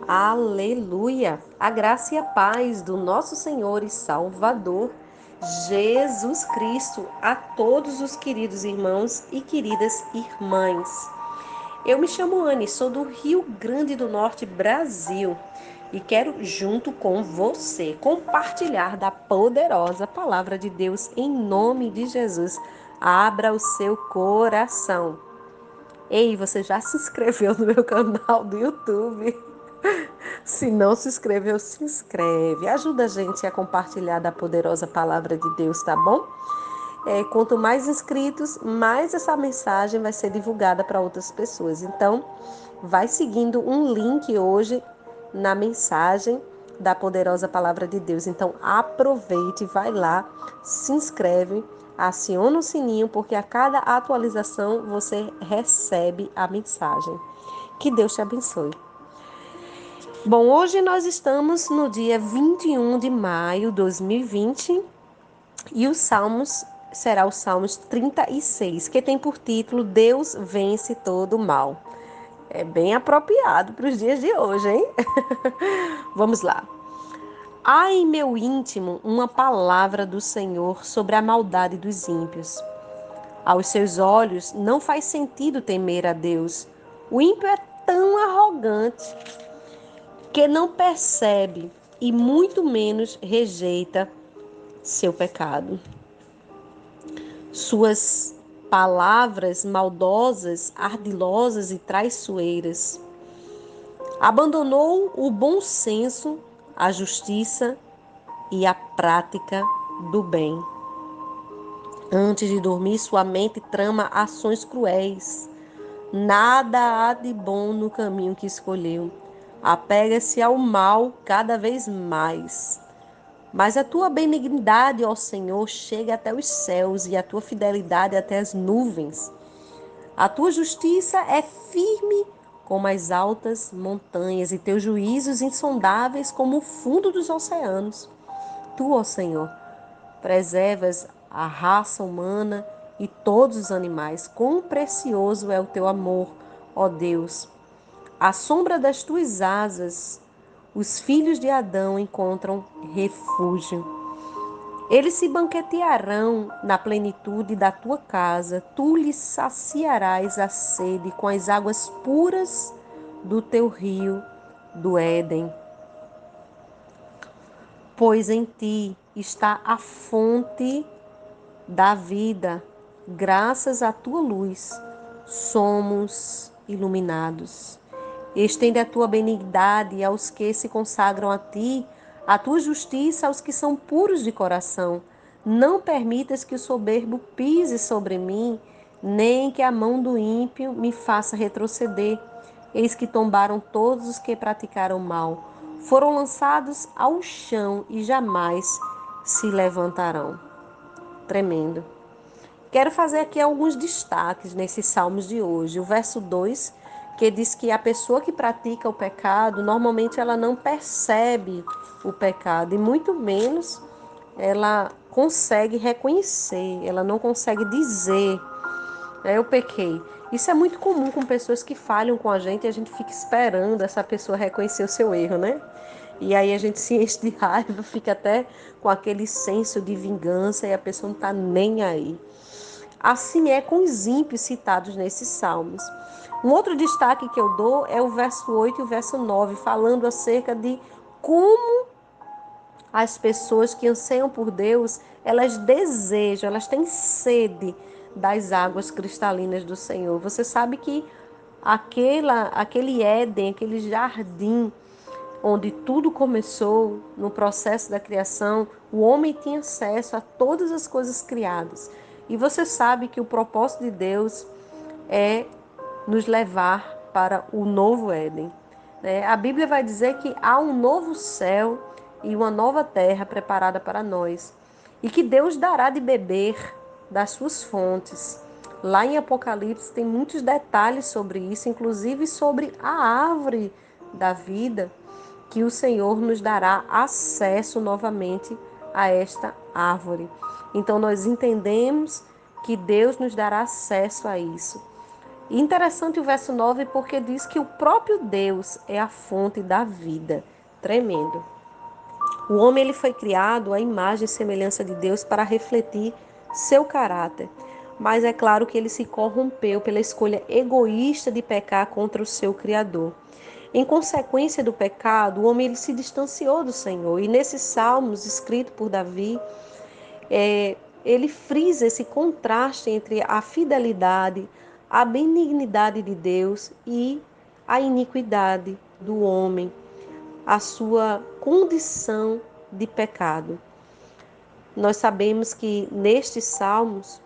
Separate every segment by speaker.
Speaker 1: Aleluia! A graça e a paz do nosso Senhor e Salvador, Jesus Cristo, a todos os queridos irmãos e queridas irmãs. Eu me chamo Anne, sou do Rio Grande do Norte, Brasil, e quero, junto com você, compartilhar da poderosa palavra de Deus em nome de Jesus. Abra o seu coração. Ei, você já se inscreveu no meu canal do YouTube? Se não se inscreveu, se inscreve. Ajuda a gente a compartilhar da poderosa palavra de Deus, tá bom? Quanto mais inscritos, mais essa mensagem vai ser divulgada para outras pessoas. Então, vai seguindo um link hoje na mensagem da poderosa palavra de Deus. Então, aproveite, vai lá, se inscreve, aciona o sininho, porque a cada atualização você recebe a mensagem. Que Deus te abençoe. Bom, hoje nós estamos no dia 21 de maio de 2020 e os Salmos será o Salmos 36, que tem por título Deus vence todo o mal. É bem apropriado para os dias de hoje, hein? Vamos lá. Há em meu íntimo uma palavra do Senhor sobre a maldade dos ímpios. Aos seus olhos não faz sentido temer a Deus. O ímpio é tão arrogante que não percebe e muito menos rejeita seu pecado. Suas palavras maldosas, ardilosas e traiçoeiras. Abandonou o bom senso, a justiça e a prática do bem. Antes de dormir, sua mente trama ações cruéis. Nada há de bom no caminho que escolheu. Apega-se ao mal cada vez mais. Mas a tua benignidade, ó Senhor, chega até os céus e a tua fidelidade até as nuvens. A tua justiça é firme como as altas montanhas e teus juízos insondáveis como o fundo dos oceanos. Tu, ó Senhor, preservas a raça humana e todos os animais. Quão precioso é o teu amor, ó Deus. À sombra das tuas asas, os filhos de Adão encontram refúgio. Eles se banquetearão na plenitude da tua casa, tu lhes saciarás a sede com as águas puras do teu rio do Éden. Pois em ti está a fonte da vida, graças à tua luz, somos iluminados. Estende a tua benignidade aos que se consagram a ti, a tua justiça aos que são puros de coração. Não permitas que o soberbo pise sobre mim, nem que a mão do ímpio me faça retroceder. Eis que tombaram todos os que praticaram mal. Foram lançados ao chão e jamais se levantarão. Tremendo. Quero fazer aqui alguns destaques nesses salmos de hoje. O verso 2, que diz que a pessoa que pratica o pecado, normalmente ela não percebe o pecado e muito menos ela consegue reconhecer, ela não consegue dizer, eu pequei. Isso é muito comum com pessoas que falham com a gente e a gente fica esperando essa pessoa reconhecer o seu erro, né? E aí a gente se enche de raiva, fica até com aquele senso de vingança e a pessoa não está nem aí. Assim é com os ímpios citados nesses salmos. Um outro destaque que eu dou é o verso 8 e o verso 9, falando acerca de como as pessoas que anseiam por Deus, elas desejam, elas têm sede das águas cristalinas do Senhor. Você sabe que aquele Éden, aquele jardim onde tudo começou no processo da criação, o homem tinha acesso a todas as coisas criadas. E você sabe que o propósito de Deus é nos levar para o novo Éden. A Bíblia vai dizer que há um novo céu e uma nova terra preparada para nós. E que Deus dará de beber das suas fontes. Lá em Apocalipse tem muitos detalhes sobre isso, inclusive sobre a árvore da vida, que o Senhor nos dará acesso novamente a esta árvore. Então nós entendemos que Deus nos dará acesso a isso. E interessante o verso 9 porque diz que o próprio Deus é a fonte da vida. Tremendo. O homem ele foi criado à imagem e semelhança de Deus para refletir seu caráter. Mas é claro que ele se corrompeu pela escolha egoísta de pecar contra o seu Criador. Em consequência do pecado, o homem ele se distanciou do Senhor. E nesses salmos, escrito por Davi, ele frisa esse contraste entre a fidelidade, a benignidade de Deus e a iniquidade do homem, a sua condição de pecado. Nós sabemos que nestes salmos,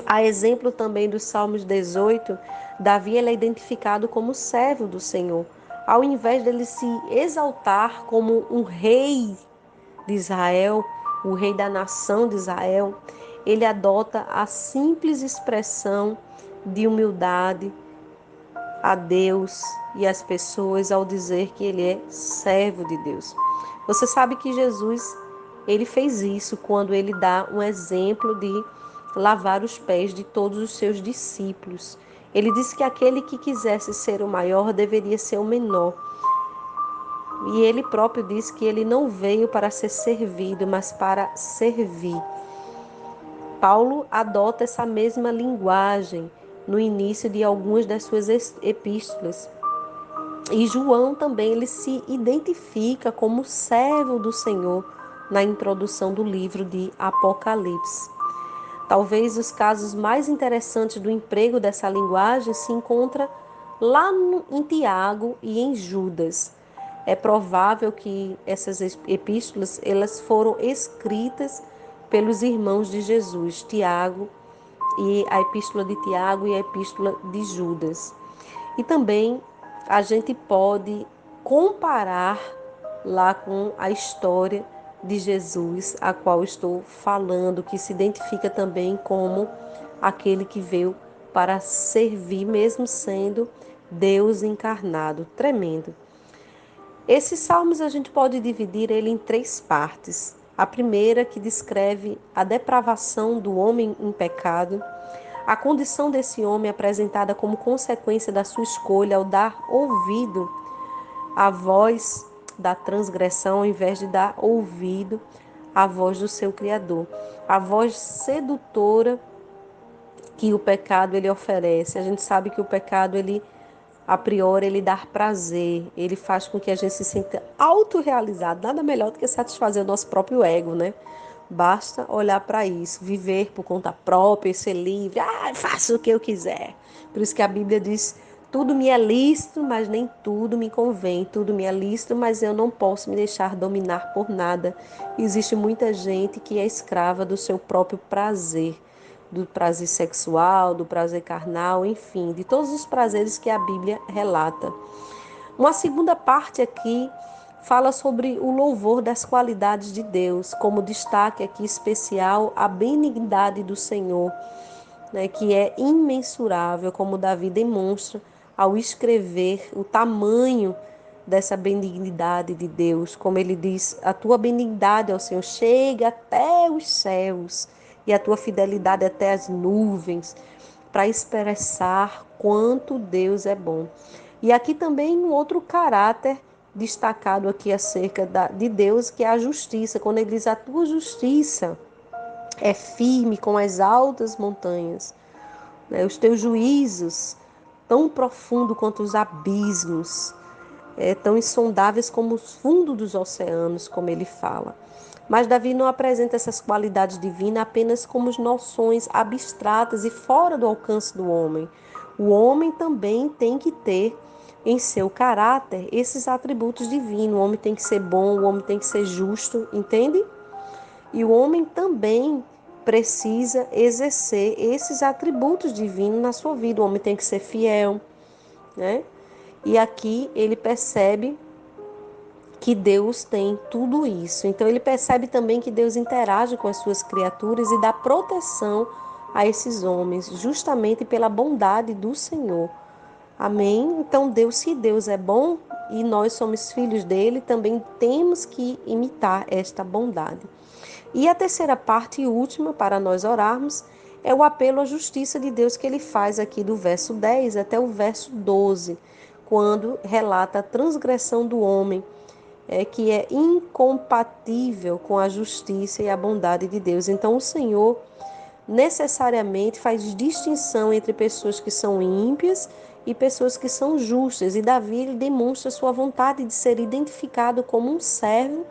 Speaker 1: a exemplo também dos Salmos 18, Davi ele é identificado como servo do Senhor. Ao invés dele se exaltar como um rei de Israel, o rei da nação de Israel, ele adota a simples expressão de humildade a Deus e às pessoas ao dizer que ele é servo de Deus. Você sabe que Jesus, ele fez isso quando ele dá um exemplo de lavar os pés de todos os seus discípulos. Ele disse que aquele que quisesse ser o maior deveria ser o menor. E ele próprio disse que ele não veio para ser servido, mas para servir. Paulo adota essa mesma linguagem no início de algumas das suas epístolas. E João também ele se identifica como servo do Senhor na introdução do livro de Apocalipse. Talvez os casos mais interessantes do emprego dessa linguagem se encontra lá em Tiago e em Judas. É provável que essas epístolas elas foram escritas pelos irmãos de Jesus, Tiago e a epístola de Tiago e a epístola de Judas. E também a gente pode comparar lá com a história de Jesus, a qual estou falando, que se identifica também como aquele que veio para servir, mesmo sendo Deus encarnado. Tremendo. Esses salmos a gente pode dividir ele em três partes. A primeira, que descreve a depravação do homem em pecado, a condição desse homem apresentada como consequência da sua escolha ao dar ouvido à voz da transgressão, ao invés de dar ouvido à voz do seu Criador. A voz sedutora que o pecado ele oferece. A gente sabe que o pecado ele a priori ele dá prazer, ele faz com que a gente se sinta autorrealizado. Nada melhor do que satisfazer o nosso próprio ego, né? Basta olhar para isso, viver por conta própria, ser livre. Faço o que eu quiser. Por isso que a Bíblia diz: tudo me é lícito, mas nem tudo me convém. Tudo me é lícito, mas eu não posso me deixar dominar por nada. Existe muita gente que é escrava do seu próprio prazer, do prazer sexual, do prazer carnal, enfim, de todos os prazeres que a Bíblia relata. Uma segunda parte aqui fala sobre o louvor das qualidades de Deus, como destaque aqui especial a benignidade do Senhor, né, que é imensurável, como Davi demonstra ao escrever o tamanho dessa benignidade de Deus, como ele diz: a tua benignidade, ó Senhor, chega até os céus e a tua fidelidade até as nuvens, para expressar quanto Deus é bom. E aqui também um outro caráter destacado aqui acerca de Deus, que é a justiça, quando ele diz: a tua justiça é firme como as altas montanhas, né? Os teus juízos tão profundo quanto os abismos, tão insondáveis como os fundos dos oceanos, como ele fala. Mas Davi não apresenta essas qualidades divinas apenas como noções abstratas e fora do alcance do homem. O homem também tem que ter em seu caráter esses atributos divinos. O homem tem que ser bom, o homem tem que ser justo, entende? E o homem também precisa exercer esses atributos divinos na sua vida. O homem tem que ser fiel, né? E aqui ele percebe que Deus tem tudo isso. Então ele percebe também que Deus interage com as suas criaturas e dá proteção a esses homens, justamente pela bondade do Senhor. Amém? Então Deus, se Deus é bom e nós somos filhos dele, também temos que imitar esta bondade. E a terceira parte e última para nós orarmos é o apelo à justiça de Deus que ele faz aqui do verso 10 até o verso 12, quando relata a transgressão do homem, que é incompatível com a justiça e a bondade de Deus. Então o Senhor necessariamente faz distinção entre pessoas que são ímpias e pessoas que são justas. E Davi ele demonstra sua vontade de ser identificado como um servo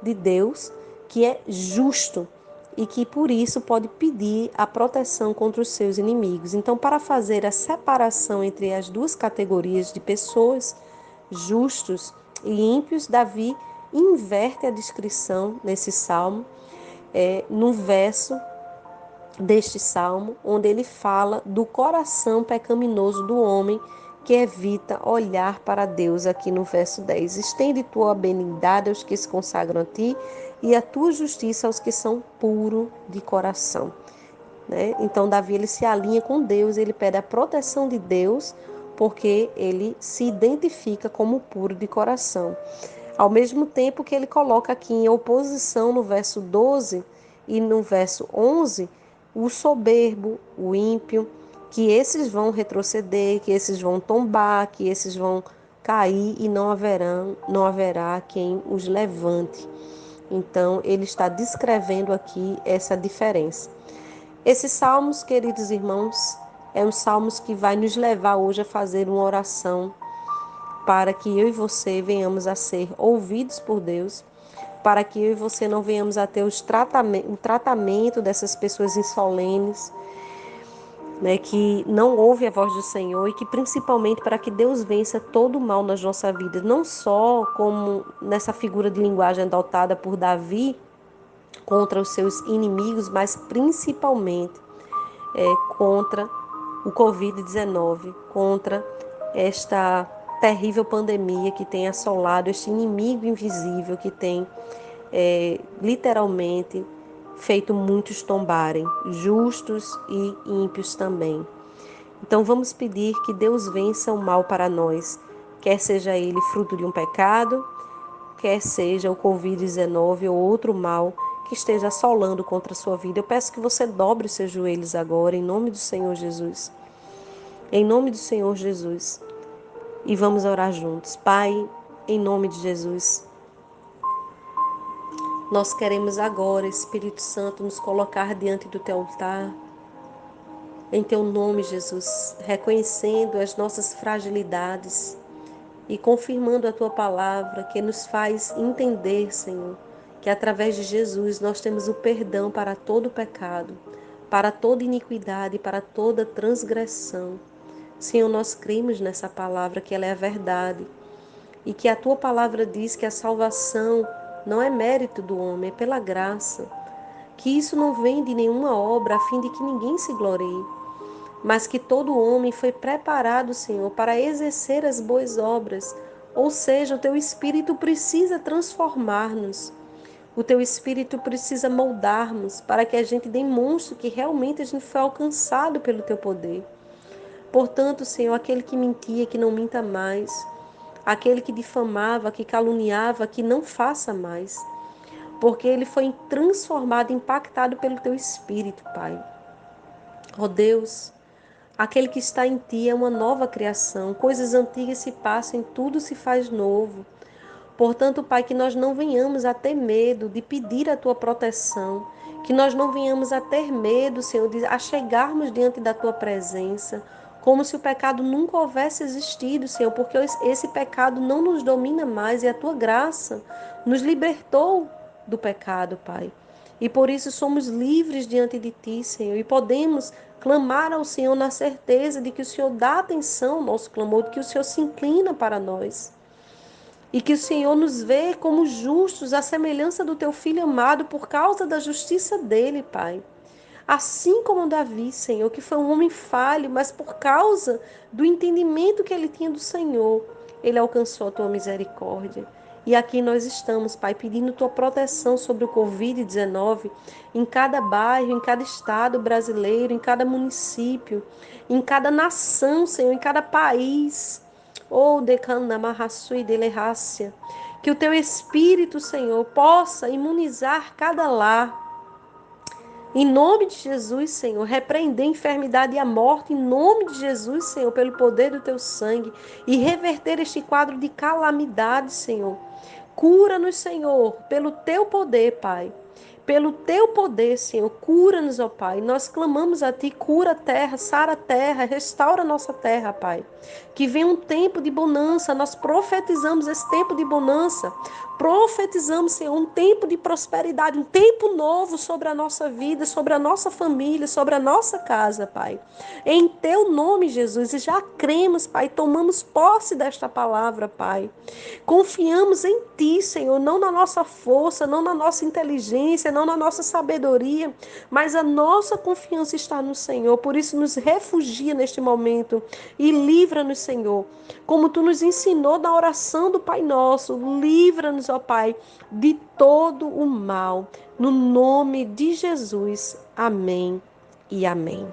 Speaker 1: de Deus que é justo e que por isso pode pedir a proteção contra os seus inimigos. Então, para fazer a separação entre as duas categorias de pessoas, justos e ímpios, Davi inverte a descrição nesse salmo, no verso deste salmo, onde ele fala do coração pecaminoso do homem que evita olhar para Deus, aqui no verso 10. Estende tua benignidade aos que se consagram a ti e a tua justiça aos que são puros de coração. Então Davi ele se alinha com Deus, ele pede a proteção de Deus, porque ele se identifica como puro de coração. Ao mesmo tempo que ele coloca aqui em oposição no verso 12 e no verso 11, o soberbo, o ímpio, que esses vão retroceder, que esses vão tombar, que esses vão cair e não haverá quem os levante. Então, ele está descrevendo aqui essa diferença. Esses salmos, queridos irmãos, é um salmos que vai nos levar hoje a fazer uma oração para que eu e você venhamos a ser ouvidos por Deus, para que eu e você não venhamos a ter o tratamento dessas pessoas insolenes, que não ouvem a voz do Senhor, e que principalmente para que Deus vença todo o mal nas nossas vidas, não só como nessa figura de linguagem adotada por Davi contra os seus inimigos, mas principalmente contra o Covid-19, contra esta terrível pandemia que tem assolado, este inimigo invisível que tem literalmente feito muitos tombarem, justos e ímpios também. Então vamos pedir que Deus vença o mal para nós, quer seja ele fruto de um pecado, quer seja o Covid-19 ou outro mal que esteja assolando contra a sua vida. Eu peço que você dobre os seus joelhos agora, em nome do Senhor Jesus. Em nome do Senhor Jesus. E vamos orar juntos. Pai, em nome de Jesus, nós queremos agora, Espírito Santo, nos colocar diante do teu altar, em teu nome, Jesus, reconhecendo as nossas fragilidades e confirmando a tua palavra que nos faz entender, Senhor, que através de Jesus nós temos o perdão para todo pecado, para toda iniquidade, para toda transgressão. Senhor, nós cremos nessa palavra, que ela é a verdade, e que a tua palavra diz que a salvação não é mérito do homem, é pela graça, que isso não vem de nenhuma obra a fim de que ninguém se glorie, mas que todo homem foi preparado, Senhor, para exercer as boas obras. Ou seja, o teu Espírito precisa transformar-nos, o teu Espírito precisa moldar-nos para que a gente demonstre que realmente a gente foi alcançado pelo teu poder. Portanto, Senhor, aquele que mentia, que não minta mais, aquele que difamava, que caluniava, que não faça mais, porque ele foi transformado, impactado pelo teu Espírito, Pai. Ó Deus, aquele que está em ti é uma nova criação, coisas antigas se passam e tudo se faz novo. Portanto, Pai, que nós não venhamos a ter medo de pedir a tua proteção, que nós não venhamos a ter medo, Senhor, de chegarmos diante da tua presença, como se o pecado nunca houvesse existido, Senhor, porque esse pecado não nos domina mais e a tua graça nos libertou do pecado, Pai. E por isso somos livres diante de ti, Senhor, e podemos clamar ao Senhor na certeza de que o Senhor dá atenção ao nosso clamor, de que o Senhor se inclina para nós. E que o Senhor nos vê como justos, à semelhança do teu Filho amado, por causa da justiça dele, Pai. Assim como Davi, Senhor, que foi um homem falho, mas por causa do entendimento que ele tinha do Senhor, ele alcançou a tua misericórdia. E aqui nós estamos, Pai, pedindo tua proteção sobre o Covid-19 em cada bairro, em cada estado brasileiro, em cada município, em cada nação, Senhor, em cada país. Oh, decana marraçui delerrácia. Que o teu Espírito, Senhor, possa imunizar cada lar, Em nome de Jesus, Senhor, repreender a enfermidade e a morte, em nome de Jesus, Senhor, pelo poder do teu sangue, e reverter este quadro de calamidade, Senhor. Cura-nos, Senhor, pelo teu poder, Pai. Pelo teu poder, Senhor, cura-nos, ó Pai. Nós clamamos a Ti, cura a terra, sara a terra, restaura a nossa terra, Pai. Que venha um tempo de bonança, nós profetizamos esse tempo de bonança. Profetizamos, Senhor, um tempo de prosperidade, um tempo novo sobre a nossa vida, sobre a nossa família, sobre a nossa casa, Pai. Em Teu nome, Jesus, e já cremos, Pai, tomamos posse desta palavra, Pai. Confiamos em Ti, Senhor, não na nossa força, não na nossa inteligência, não na nossa sabedoria, mas a nossa confiança está no Senhor. Por isso, nos refugia neste momento e livra-nos, Senhor. Como Tu nos ensinou na oração do Pai Nosso, livra-nos, ó Pai, de todo o mal. No nome de Jesus. Amém e amém.